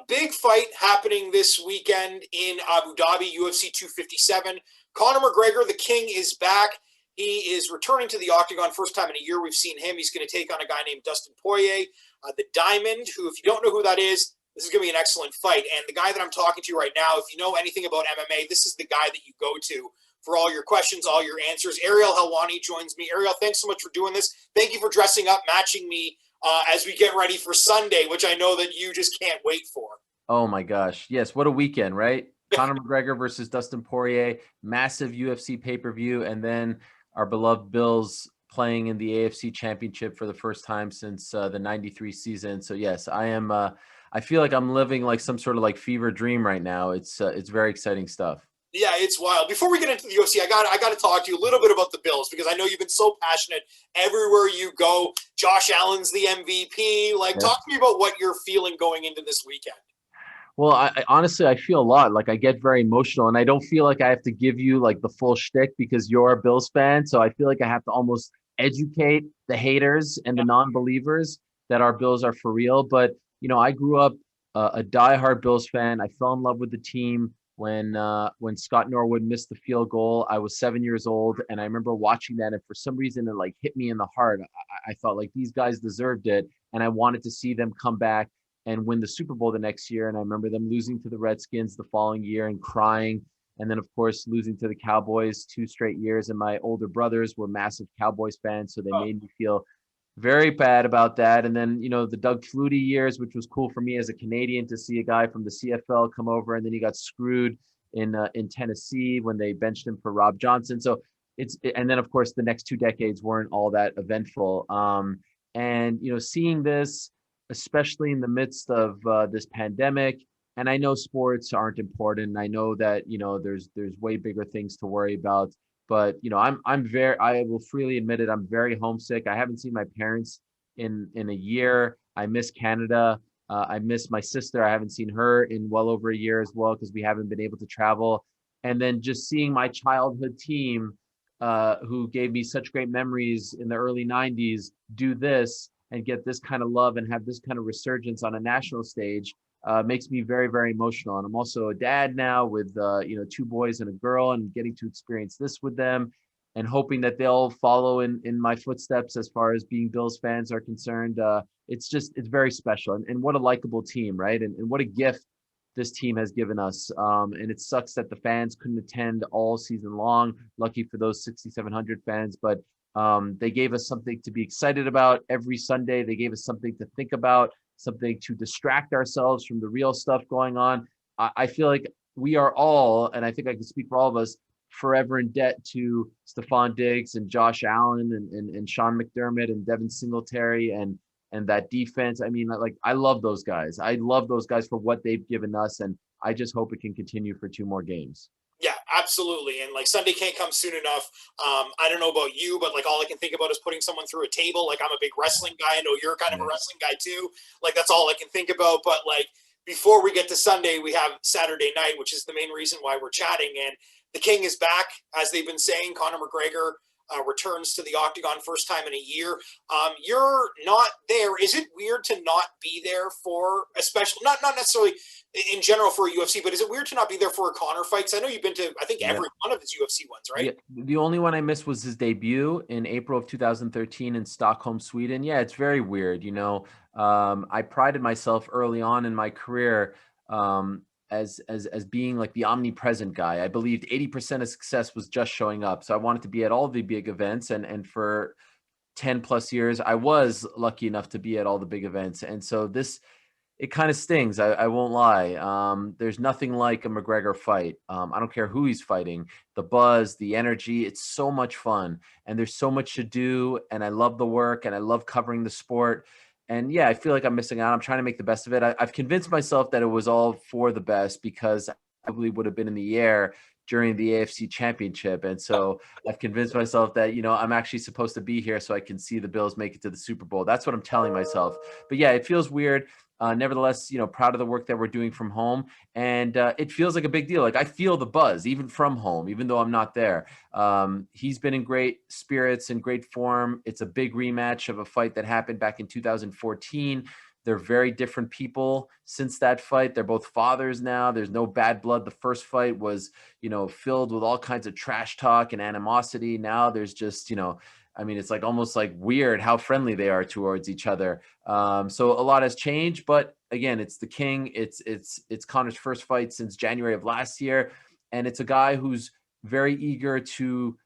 Big fight happening this weekend in Abu Dhabi, UFC 257. Conor McGregor, the king, is back. He is returning to the octagon. First time in a year we've seen him. He's going to take on a guy named Dustin Poirier, the Diamond, who, if you don't know who that is, this is going to be an excellent fight. And the guy that I'm talking to right now, if you know anything about MMA, this is the guy that you go to for all your questions, all your answers. Ariel Helwani joins me. Ariel, thanks so much for doing this. Thank you for dressing up, matching me as we get ready for Sunday, which I know that you just can't wait for. Oh my gosh. Yes. What a weekend, right? Conor McGregor versus Dustin Poirier, massive UFC pay-per-view. And then our beloved Bills playing in the AFC Championship for the first time since the 93 season. So yes, I am, I feel like I'm living like some sort of like fever dream right now. It's very exciting stuff. Yeah, it's wild. Before we get into the UFC, I got to talk to you a little bit about the Bills because I know you've been so passionate everywhere you go. Josh Allen's the MVP. Like, talk to me about what you're feeling going into this weekend. Well, I honestly, I feel a lot. Like I get very emotional, and I don't feel like I have to give you like the full shtick because you're a Bills fan. So I feel like I have to almost educate the haters and the non-believers that our Bills are for real. But I grew up a diehard Bills fan. I fell in love with the team when Scott Norwood missed the field goal. I was 7 years old, and I remember watching that, and for some reason, it like hit me in the heart. I thought like these guys deserved it, and I wanted to see them come back and win the Super Bowl the next year. And I remember them losing to the Redskins the following year and crying. And then, of course, losing to the Cowboys 2 straight years. And my older brothers were massive Cowboys fans, so they made me feel very bad about that. And then, the Doug Flutie years, which was cool for me as a Canadian to see a guy from the CFL come over, and then he got screwed in Tennessee when they benched him for Rob Johnson. So and then, of course, the next 2 decades weren't all that eventful. And seeing this, especially in the midst of this pandemic. And I know sports aren't important. I know that, there's way bigger things to worry about. But, I will freely admit it, I'm very homesick. I haven't seen my parents in a year. I miss Canada. I miss my sister. I haven't seen her in well over a year as well because we haven't been able to travel. And then just seeing my childhood team, who gave me such great memories in the early 90s, do this and get this kind of love and have this kind of resurgence on a national stage makes me very, very emotional. And I'm also a dad now with, 2 boys and a girl, and getting to experience this with them and hoping that they'll follow in my footsteps as far as being Bills fans are concerned. It's very special. And what a likable team, right? And what a gift this team has given us. And it sucks that the fans couldn't attend all season long. Lucky for those 6,700 fans, but they gave us something to be excited about every Sunday. They gave us something to think about, something to distract ourselves from the real stuff going on. I feel like we are all, and I think I can speak for all of us, forever in debt to Stephon Diggs and Josh Allen and Sean McDermott and Devin Singletary and that defense. I mean, like, I love those guys. I love those guys for what they've given us, and I just hope it can continue for 2 more games. Yeah, absolutely. And like Sunday can't come soon enough. I don't know about you, but like all I can think about is putting someone through a table. Like I'm a big wrestling guy. I know you're kind of a wrestling guy too. Like that's all I can think about. But like before we get to Sunday, we have Saturday night, which is the main reason why we're chatting. And the King is back, as they've been saying. Conor McGregor returns to the octagon, first time in a year. You're not there. Is it weird to not be there for, especially not necessarily in general for a UFC, but is it weird to not be there for a Conor fight? Because I know you've been to, I think, every one of his UFC ones, right? Yeah. The only one I missed was his debut in April of 2013 in Stockholm, Sweden. Yeah, it's very weird. I prided myself early on in my career as being like the omnipresent guy. I believed 80% of success was just showing up. So I wanted to be at all the big events, and for 10 plus years, I was lucky enough to be at all the big events. And so it kind of stings. I won't lie. There's nothing like a McGregor fight. I don't care who he's fighting. The buzz, the energy, it's so much fun. And there's so much to do. And I love the work, and I love covering the sport. And yeah, I feel like I'm missing out. I'm trying to make the best of it. I've convinced myself that it was all for the best because I probably would have been in the air during the AFC Championship. And so I've convinced myself that, I'm actually supposed to be here so I can see the Bills make it to the Super Bowl. That's what I'm telling myself. But yeah, it feels weird. Nevertheless, proud of the work that we're doing from home. And it feels like a big deal. Like I feel the buzz, even from home, even though I'm not there. He's been in great spirits and great form. It's a big rematch of a fight that happened back in 2014. They're very different people since that fight. They're both fathers now. There's no bad blood. The first fight was, filled with all kinds of trash talk and animosity. Now there's just, I mean, it's like almost like weird how friendly they are towards each other. So a lot has changed, but again, it's the King. It's Conor's first fight since January of last year, and it's a guy who's very eager to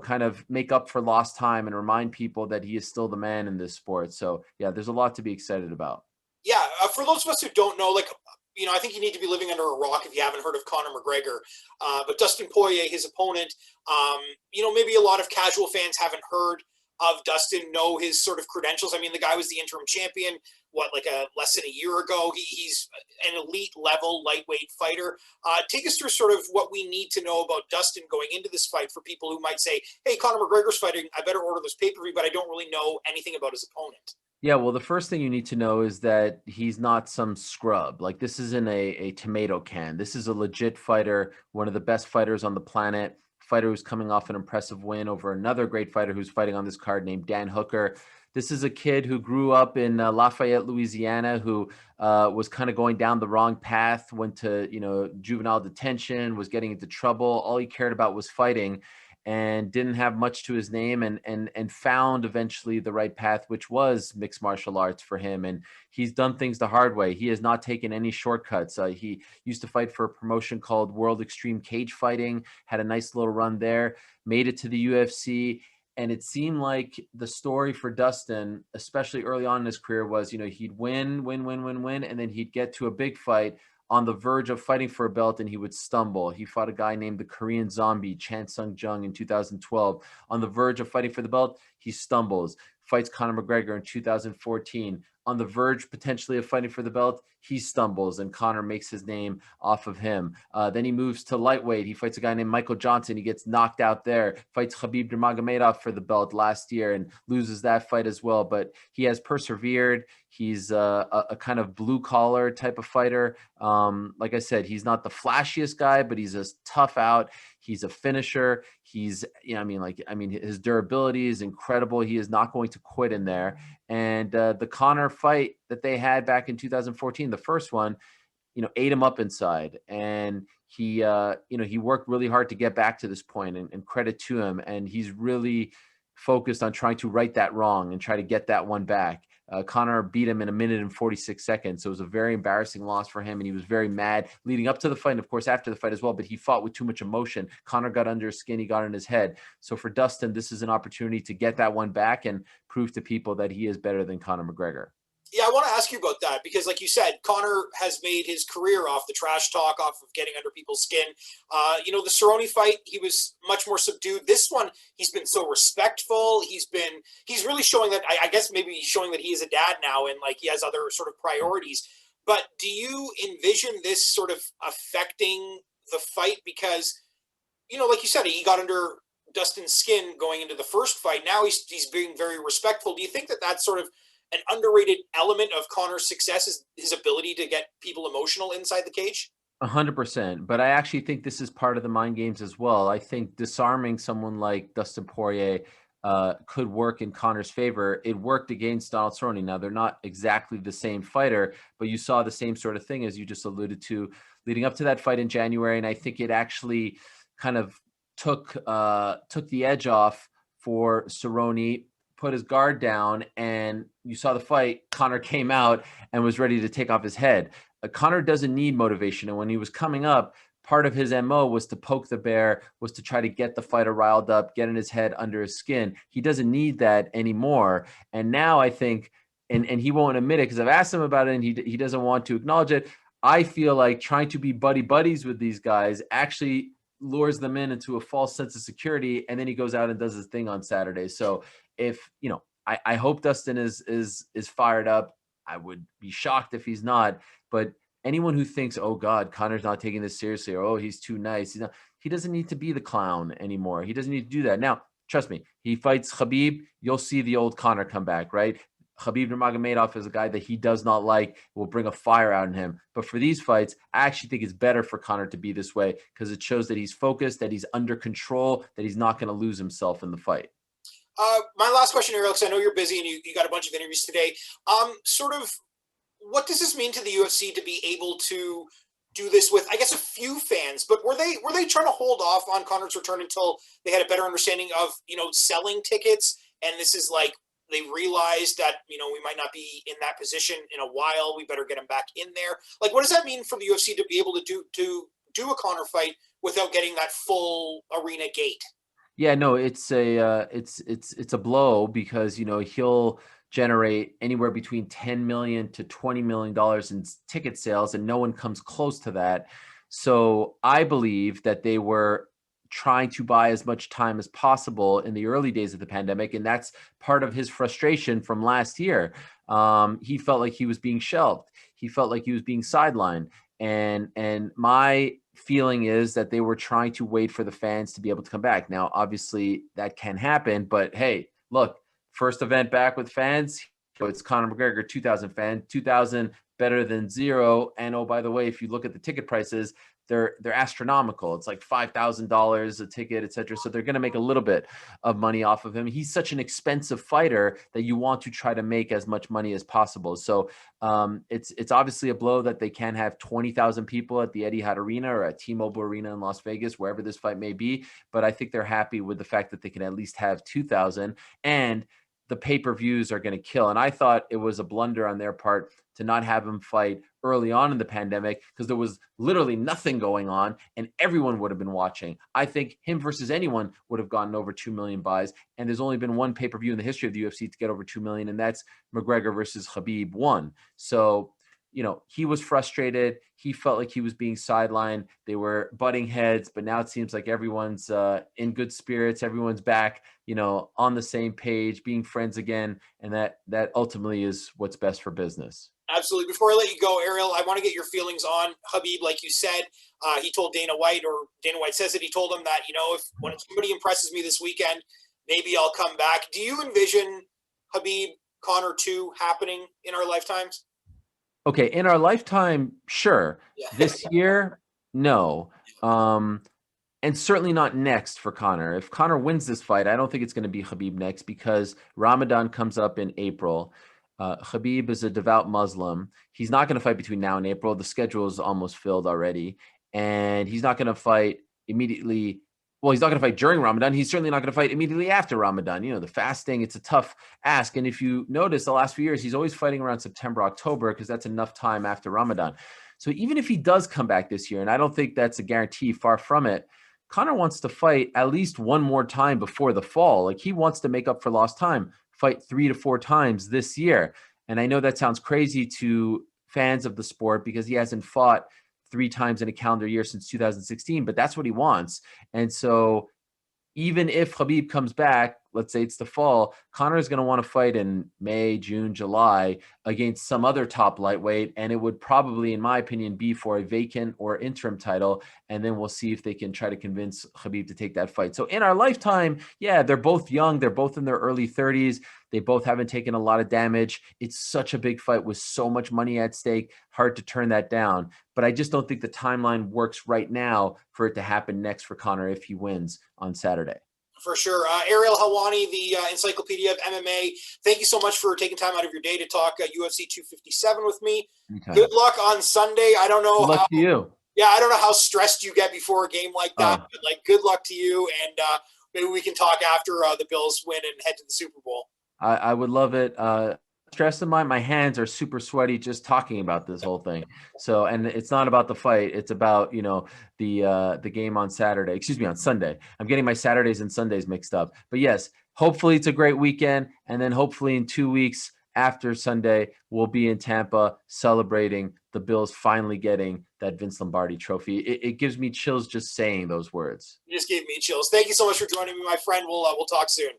kind of make up for lost time and remind people that he is still the man in this sport. So yeah, there's a lot to be excited about. Yeah, for those of us who don't know, like, I think you need to be living under a rock if you haven't heard of Conor McGregor. But Dustin Poirier, his opponent, maybe a lot of casual fans haven't heard of Dustin, know his sort of credentials. I mean, the guy was the interim champion, less than a year ago. He's an elite level lightweight fighter. Take us through sort of what we need to know about Dustin going into this fight for people who might say, hey, Conor McGregor's fighting, I better order this pay-per-view, but I don't really know anything about his opponent. Yeah, well, the first thing you need to know is that he's not some scrub. Like, this isn't a tomato can. This is a legit fighter, one of the best fighters on the planet, fighter who's coming off an impressive win over another great fighter who's fighting on this card named Dan Hooker. This is a kid who grew up in Lafayette, Louisiana, who was kind of going down the wrong path, went to, juvenile detention, was getting into trouble. All he cared about was fighting, and didn't have much to his name, and found eventually the right path, which was mixed martial arts for him. And he's done things the hard way. He has not taken any shortcuts. He used to fight for a promotion called World Extreme Cage Fighting, had a nice little run there, made it to the UFC. And it seemed like the story for Dustin, especially early on in his career, was, he'd win, and then he'd get to a big fight on the verge of fighting for a belt, and he would stumble. He fought a guy named the Korean Zombie, Chan Sung Jung, in 2012. On the verge of fighting for the belt, he stumbles. Fights Conor McGregor in 2014. On the verge, potentially, of fighting for the belt, he stumbles, and Conor makes his name off of him. Then he moves to lightweight. He fights a guy named Michael Johnson. He gets knocked out there. Fights Khabib Nurmagomedov for the belt last year and loses that fight as well. But he has persevered. He's a kind of blue-collar type of fighter. Like I said, he's not the flashiest guy, but he's a tough out. He's a finisher. He's, his durability is incredible. He is not going to quit in there. And the Conor fight that they had back in 2014, the first one, ate him up inside. And he worked really hard to get back to this point, and credit to him. And he's really focused on trying to right that wrong and try to get that one back. Conor beat him in 1 minute and 46 seconds. So it was a very embarrassing loss for him. And he was very mad leading up to the fight, and of course after the fight as well, but he fought with too much emotion. Conor got under his skin. He got in his head. So for Dustin, this is an opportunity to get that one back and prove to people that he is better than Conor McGregor. Yeah, I want to ask you about that because, like you said, Conor has made his career off the trash talk, off of getting under people's skin. The Cerrone fight, he was much more subdued. This one, he's been so respectful. He's really showing that, I guess maybe he's showing that he is a dad now and like he has other sort of priorities. But do you envision this sort of affecting the fight? Because, like you said, he got under Dustin's skin going into the first fight. Now he's being very respectful. Do you think that that's sort of an underrated element of Conor's success, is his ability to get people emotional inside the cage? 100%. But I actually think this is part of the mind games as well. I think disarming someone like Dustin Poirier could work in Conor's favor. It worked against Donald Cerrone. Now, they're not exactly the same fighter, but you saw the same sort of thing as you just alluded to leading up to that fight in January. And I think it actually kind of took the edge off for Cerrone, put his guard down, and you saw the fight. Conor came out and was ready to take off his head. Conor doesn't need motivation. And when he was coming up, part of his MO was to poke the bear, was to try to get the fighter riled up, get in his head, under his skin. He doesn't need that anymore. And now I think, and he won't admit it because I've asked him about it and he doesn't want to acknowledge it. I feel like trying to be buddies with these guys actually lures them into a false sense of security. And then he goes out and does his thing on Saturday. So if, I hope Dustin is fired up. I would be shocked if he's not. But anyone who thinks, oh God, Conor's not taking this seriously, or oh, he's too nice, he doesn't need to be the clown anymore. He doesn't need to do that. Now, trust me, he fights Khabib, you'll see the old Conor come back, right? Khabib Nurmagomedov is a guy that he does not like, will bring a fire out in him. But for these fights, I actually think it's better for Conor to be this way because it shows that he's focused, that he's under control, that he's not going to lose himself in the fight. My last question, Ariel, because I know you're busy and you got a bunch of interviews today. Sort of what does this mean to the UFC to be able to do this with, I guess, a few fans? But were they trying to hold off on Conor's return until they had a better understanding of, selling tickets? And this is like they realized that we might not be in that position in a while. We better get him back in there. Like, what does that mean for the UFC to be able to do a Conor fight without getting that full arena gate? Yeah, no, it's a blow because he'll generate anywhere between 10 million to 20 million dollars in ticket sales, and no one comes close to that. So I believe that they were trying to buy as much time as possible in the early days of the pandemic, and that's part of his frustration from last year. He felt like he was being shelved. He felt like he was being sidelined, and my feeling is that they were trying to wait for the fans to be able to come back. Now, obviously, that can happen, but hey, look, first event back with fans. So it's Conor McGregor, 2,000 fans, 2,000 better than zero. And oh, by the way, if you look at the ticket prices, they're astronomical. It's like $5,000 a ticket, et cetera. So they're going to make a little bit of money off of him. He's such an expensive fighter that you want to try to make as much money as possible. So it's obviously a blow that they can have 20,000 people at the Etihad Arena or at T-Mobile Arena in Las Vegas, wherever this fight may be. But I think they're happy with the fact that they can at least have 2,000, and the pay-per-views are going to kill. And I thought it was a blunder on their part to not have him fight early on in the pandemic, because there was literally nothing going on and everyone would have been watching. I think him versus anyone would have gotten over 2 million buys. And there's only been one pay-per-view in the history of the UFC to get over 2 million, and that's McGregor versus Khabib 1. So, he was frustrated. He felt like he was being sidelined. They were butting heads, but now it seems like everyone's in good spirits. Everyone's back, on the same page, being friends again. And that ultimately is what's best for business. Absolutely. Before I let you go, Ariel, I want to get your feelings on Khabib. Like you said, he told Dana White, or Dana White says that he told him that, if when somebody impresses me this weekend, maybe I'll come back. Do you envision Khabib Conor 2 happening in our lifetimes? Okay, in our lifetime, sure. Yeah. This year, no. And certainly not next for Conor. If Conor wins this fight, I don't think it's going to be Khabib next, because Ramadan comes up in April. Khabib is a devout Muslim. He's not going to fight between now and April. The schedule is almost filled already. And he's not going to fight immediately. Well, he's not going to fight during Ramadan. He's certainly not going to fight immediately after Ramadan. The fasting, it's a tough ask. And if you notice the last few years, he's always fighting around September, October, because that's enough time after Ramadan. So even if he does come back this year, and I don't think that's a guarantee, far from it, Conor wants to fight at least one more time before the fall. Like, he wants to make up for lost time, fight 3 to 4 times this year. And I know that sounds crazy to fans of the sport, because he hasn't fought 3 times in a calendar year since 2016, but that's what he wants. And so even if Khabib comes back, let's say it's the fall, Conor is going to want to fight in May, June, July against some other top lightweight. And it would probably, in my opinion, be for a vacant or interim title. And then we'll see if they can try to convince Khabib to take that fight. So in our lifetime, yeah, they're both young. They're both in their early 30s. They both haven't taken a lot of damage. It's such a big fight with so much money at stake. Hard to turn that down. But I just don't think the timeline works right now for it to happen next for Conor if he wins on Saturday. For sure. Ariel Helwani, the Encyclopedia of MMA, thank you so much for taking time out of your day to talk UFC 257 with me. Okay. Good luck on Sunday. I don't know. Good luck to you. Yeah, I don't know how stressed you get before a game like that, but good luck to you. And maybe we can talk after the Bills win and head to the Super Bowl. I would love it. Stress in my hands are super sweaty just talking about this whole thing. So, and it's not about the fight. It's about, the game on Saturday, on Sunday. I'm getting my Saturdays and Sundays mixed up, but yes, hopefully it's a great weekend. And then hopefully in 2 weeks after Sunday, we'll be in Tampa celebrating the Bills finally getting that Vince Lombardi trophy. It gives me chills just saying those words. You just gave me chills. Thank you so much for joining me, my friend. We'll talk soon.